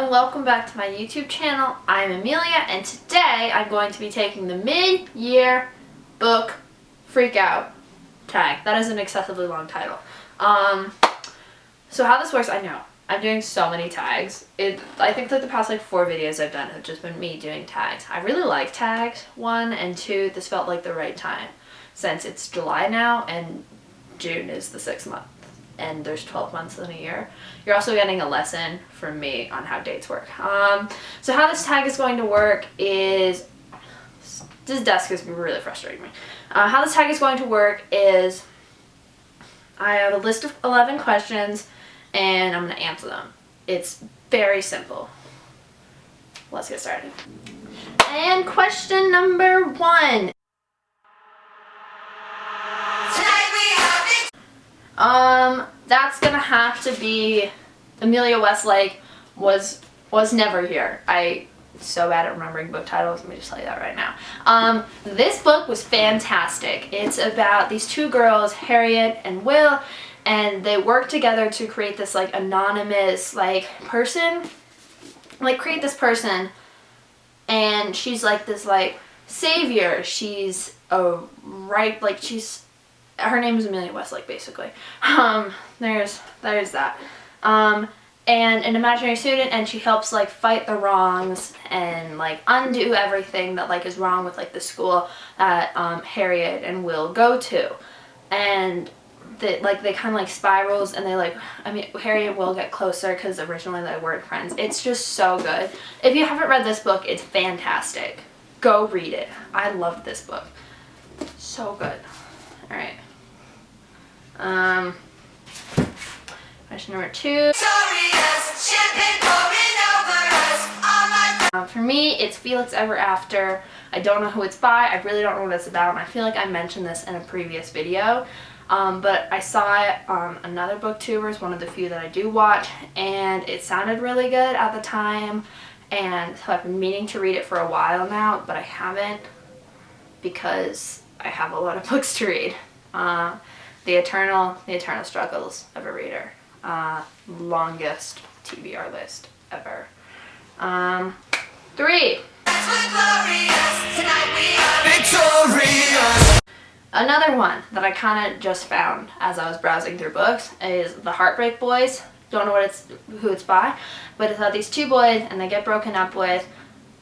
and welcome back to my YouTube channel. I'm Amelia and today I'm going to be taking the mid-year book Freakout tag. That is an excessively long title. So how this works, I know. I'm doing so many tags. I think that the past 4 videos I've done have just been me doing tags. I really like tags, 1, and 2, this felt like the right time since it's July now and June is the 6th month. And there's 12 months in a year. You're also getting a lesson from me on how dates work. So how this tag is going to work is, this desk is really frustrating me. How this tag is going to work is, I have a list of 11 questions and I'm going to answer them. It's very simple. Let's get started. And question number 1. That's gonna have to be Amelia Westlake was never here. I'm so bad at remembering book titles, let me just tell you that right now. This book was fantastic. It's about these 2 girls, Harriet and Will, and they work together to create this anonymous person. Create this person, and she's this savior. She's her name is Amelia Westlake, basically. There's that. And an imaginary student, and she helps fight the wrongs and undo everything that is wrong with the school that Harriet and Will go to. And they kind of spirals, and Harriet and Will get closer because originally they weren't friends. It's just so good. If you haven't read this book, it's fantastic. Go read it. I loved this book. So good. Alright. Question number 2. For me, it's Felix Ever After. I don't know who it's by. I really don't know what it's about, and I feel like I mentioned this in a previous video. But I saw it on another booktubers, one of the few that I do watch, and it sounded really good at the time, and so I've been meaning to read it for a while now, but I haven't because I have a lot of books to read. The Eternal Struggles of a Reader. Longest TBR list ever. 3. Another one that I kind of just found as I was browsing through books is The Heartbreak Boys. Don't know who it's by, but it's about these 2 boys and they get broken up with,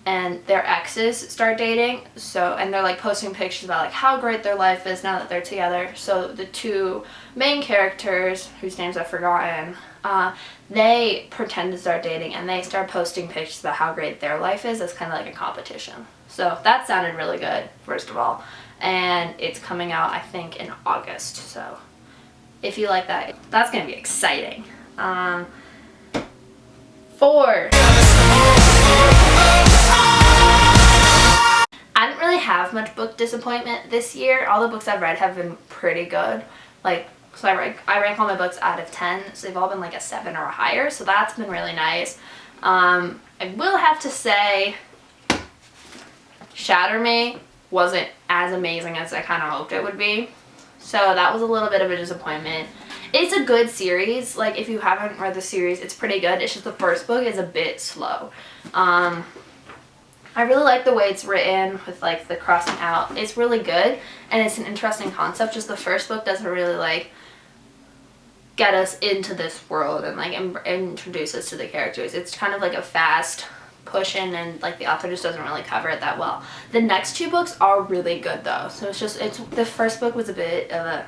and their exes start dating, and they're posting pictures about how great their life is now that they're together. So the 2 main characters, whose names I've forgotten, they pretend to start dating and they start posting pictures about how great their life is as kind of a competition. So that sounded really good, first of all, and it's coming out I think in August, so if you like that, that's gonna be exciting. 4. I didn't really have much book disappointment this year. All the books I've read have been pretty good. So I rank all my books out of 10, so they've all been a 7 or higher, so that's been really nice. I will have to say Shatter Me wasn't as amazing as I kind of hoped it would be, so that was a little bit of a disappointment. It's a good series. If you haven't read the series, it's pretty good. It's just the first book is a bit slow. I really like the way it's written with the crossing out. It's really good and it's an interesting concept. Just the first book doesn't really get us into this world and introduce us to the characters. It's kind of a fast push in, and the author just doesn't really cover it that well. The next 2 books are really good though. So the first book was a bit of a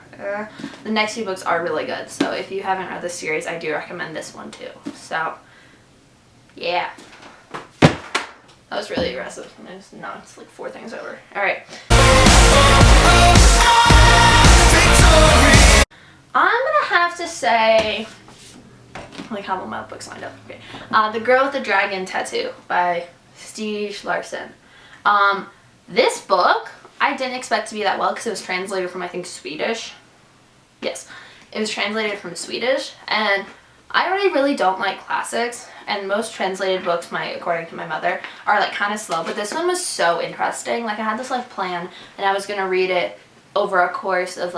the next 2 books are really good. So if you haven't read the series, I do recommend this one too. So yeah. That was really aggressive. No, it's 4 things over. Alright. I'm gonna have to say, how will my books lined up? Okay. The Girl with the Dragon Tattoo by Stieg Larsson. This book, I didn't expect to be that well because it was translated from, I think, Swedish. Yes, it was translated from Swedish, and I really don't like classics, and most translated books, according to my mother, are kind of slow, but this one was so interesting. I had this plan, and I was gonna read it over a course of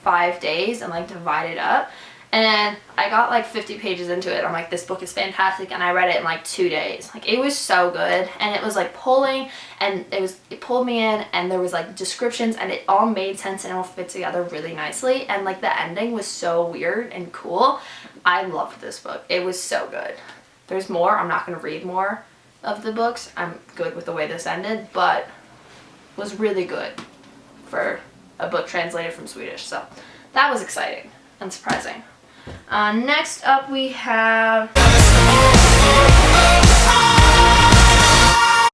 5 days and divide it up, And I got like 50 pages into it. I'm like, this book is fantastic, and I read it in like 2 days. Like, it was so good, and it was like pulling, and it pulled me in, and there was like descriptions, and it all made sense and it all fit together really nicely, and like the ending was so weird and cool. I loved this book. It was so good. There's more. I'm not going to read more of the books. I'm good with the way this ended, but it was really good for a book translated from Swedish, so that was exciting and surprising. Next up we have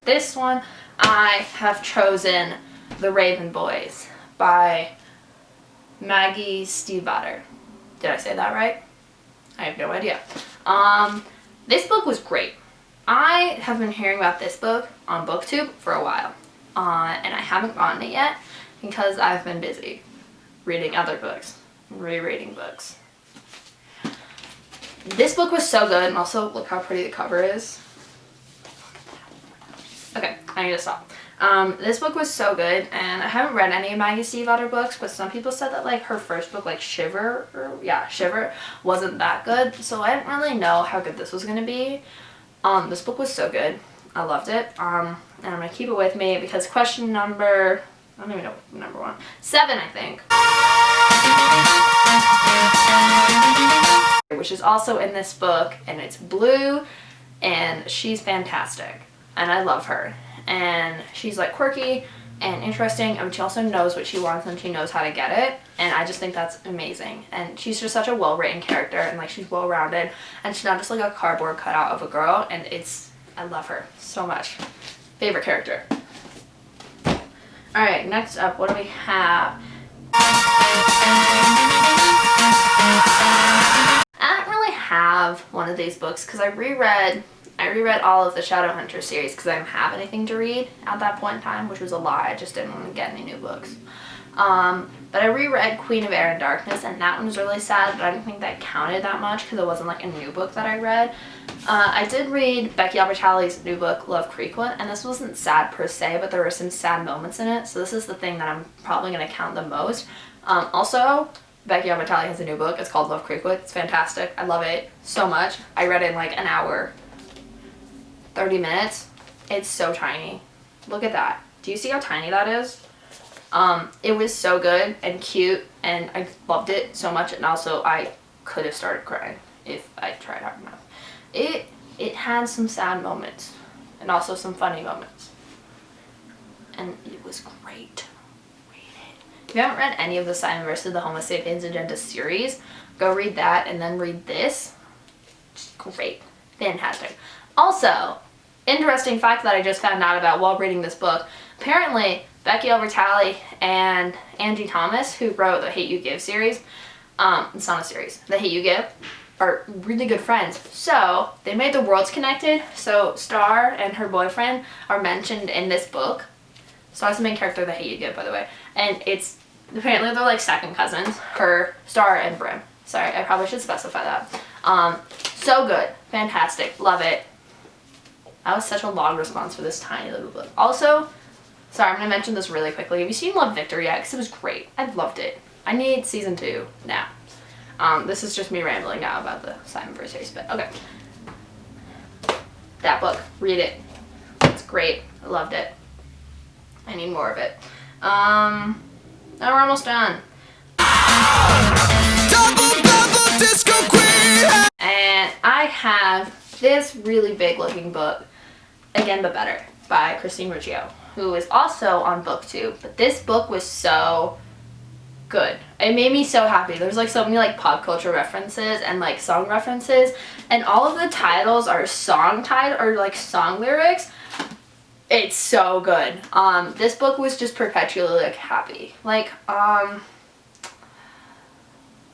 this one. I have chosen The Raven Boys by Maggie Stiefvater. Did I say that right? I have no idea. This book was great. I have been hearing about this book on BookTube for a while, and I haven't gotten it yet because I've been busy reading other books, rereading books. This book was so good, and also look how pretty the cover is. Okay, I need to stop. This book was so good, and I haven't read any of Maggie Stiefvater books, but some people said that like her first book, like Shiver, wasn't that good, so I didn't really know how good this was going to be. This book was so good. I loved it. And I'm going to keep it with me because question number, I don't even know number 1, 7 I think, which is also in this book, and it's blue, and she's fantastic, and I love her, and she's like quirky and interesting, and she also knows what she wants and she knows how to get it, and I just think that's amazing. And she's just such a well-written character, and like she's well-rounded, and she's not just like a cardboard cutout of a girl, and I love her so much. Favorite character. Alright, next up, what do we have? I don't really have one of these books because I reread all of the Shadowhunter series because I didn't have anything to read at that point in time, which was a lie. I just didn't want to get any new books. But I reread Queen of Air and Darkness, and that one was really sad, but I didn't think that counted that much because it wasn't like a new book that I read. I did read Becky Albertalli's new book, Love Creekwood, and this wasn't sad per se, but there were some sad moments in it, so this is the thing that I'm probably going to count the most. Also, Becky Albertalli has a new book. It's called Love Creekwood. It's fantastic. I love it so much. I read it in like an hour, 30 minutes. It's so tiny. Look at that. Do you see how tiny that is? It was so good and cute, and I loved it so much, and also I could have started crying if I tried hard enough. It had some sad moments and also some funny moments, and it was great. Read it. If you haven't read any of the Simon vs. the Homo Sapiens Agenda series, go read that and then read this. Just great. Fantastic. Also, interesting fact that I just found out about while reading this book, apparently Becky Albertalli and Angie Thomas, who wrote the Hate U Give series, it's not a series, the Hate U Give, are really good friends. So they made the worlds connected. So Star and her boyfriend are mentioned in this book. Star's the main character of the Hate U Give, by the way. And it's, apparently they're like second cousins, her, Star, and Brim. Sorry, I probably should specify that. So good. Fantastic. Love it. That was such a long response for this tiny little book. Also, sorry, I'm going to mention this really quickly. Have you seen Love Victor yet? Because it was great. I loved it. I need season 2 now. This is just me rambling now about the Simon vs. series, but okay. That book. Read it. It's great. I loved it. I need more of it. Now we're almost done. Double disco queen! And I have this really big looking book, Again But Better, by Christine Riccio, who is also on BookTube. But this book was so good. It made me so happy. There's like so many like pop culture references and like song references, and all of the titles are song title or like song lyrics. It's so good. This book was just perpetually like happy. Like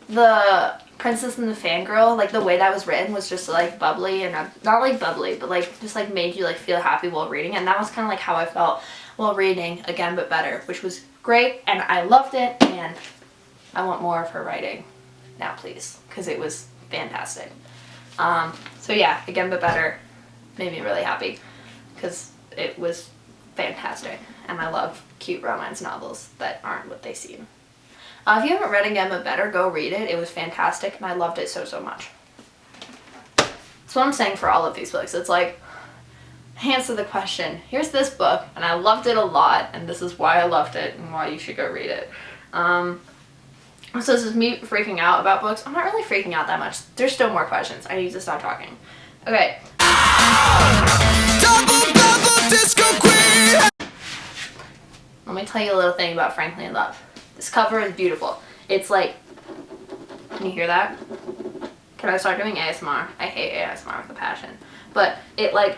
the Princess and the Fangirl, like the way that was written was just like bubbly, and not like bubbly, but like just like made you like feel happy while reading it. And that was kind of like how I felt while reading Again But Better, which was great, and I loved it, and I want more of her writing now, please, because it was fantastic. So yeah, Again But Better made me really happy because it was fantastic, and I love cute romance novels that aren't what they seem. If you haven't read Again But Better, go read it. It was fantastic, and I loved it so, so much. That's what I'm saying for all of these books. It's like, answer the question. Here's this book, and I loved it a lot, and this is why I loved it, and why you should go read it. So this is me freaking out about books. I'm not really freaking out that much. There's still more questions. I need to stop talking. Okay. Let me tell you a little thing about Frankly in Love. This cover is beautiful. It's like, can you hear that? Can I start doing ASMR? I hate ASMR with a passion. But it like,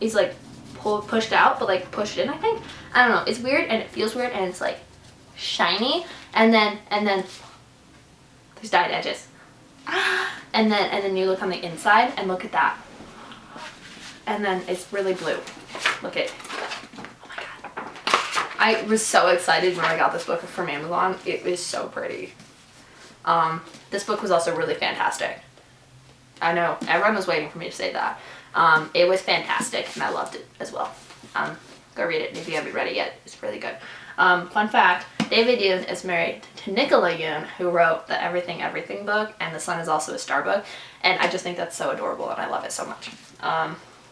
is like pushed out, but like pushed in, I think. I don't know. It's weird and it feels weird and it's like shiny. And then there's dyed edges. And then you look on the inside and look at that. And then it's really blue. Look at, oh my god. I was so excited when I got this book from Amazon. It was so pretty. This book was also really fantastic. I know, everyone was waiting for me to say that. It was fantastic and I loved it as well. Go read it if you haven't read it yet. It's really good. Fun fact, David Yoon is married to Nicola Yoon, who wrote the Everything Everything book, and The Sun is also a star book, and I just think that's so adorable and I love it so much.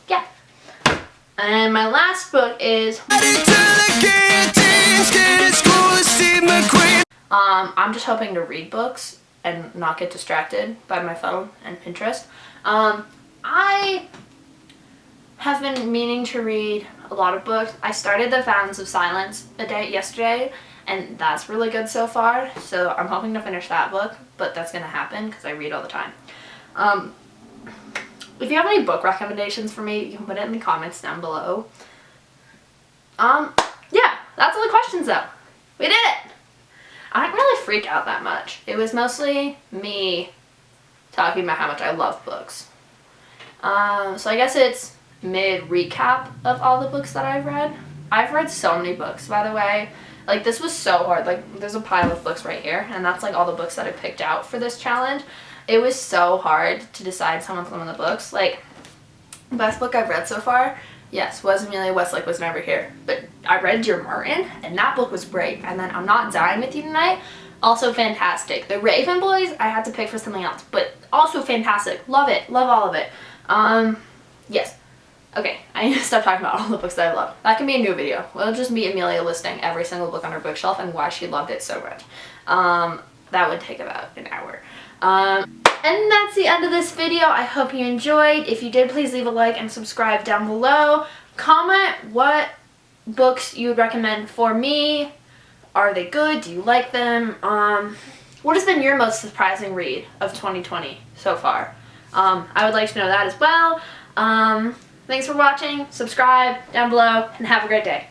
Yeah. And my last book is I'm just hoping to read books and not get distracted by my phone and Pinterest. I have been meaning to read a lot of books. I started The Fountains of Silence yesterday, and that's really good so far, so I'm hoping to finish that book, but that's gonna happen because I read all the time. If you have any book recommendations for me, you can put it in the comments down below. Yeah, that's all the questions though. We did it! I didn't really freak out that much. It was mostly me talking about how much I love books. So I guess it's mid-recap of all the books that I've read. I've read so many books, by the way. Like, this was so hard. Like, there's a pile of books right here, and that's like all the books that I picked out for this challenge. It was so hard to decide some of the books. Like, the best book I've read so far, yes, was Amelia Westlake Was Never Here. But I read Dear Martin, and that book was great. And then I'm Not Dying With You Tonight, also fantastic. The Raven Boys, I had to pick for something else, but also fantastic. Love it. Love all of it. Yes. Okay, I need to stop talking about all the books that I love. That can be a new video. We'll just be Amelia listing every single book on her bookshelf and why she loved it so much. That would take about an hour. And that's the end of this video. I hope you enjoyed. If you did, please leave a like and subscribe down below. Comment what books you would recommend for me. Are they good? Do you like them? What has been your most surprising read of 2020 so far? I would like to know that as well. Thanks for watching. Subscribe down below and have a great day.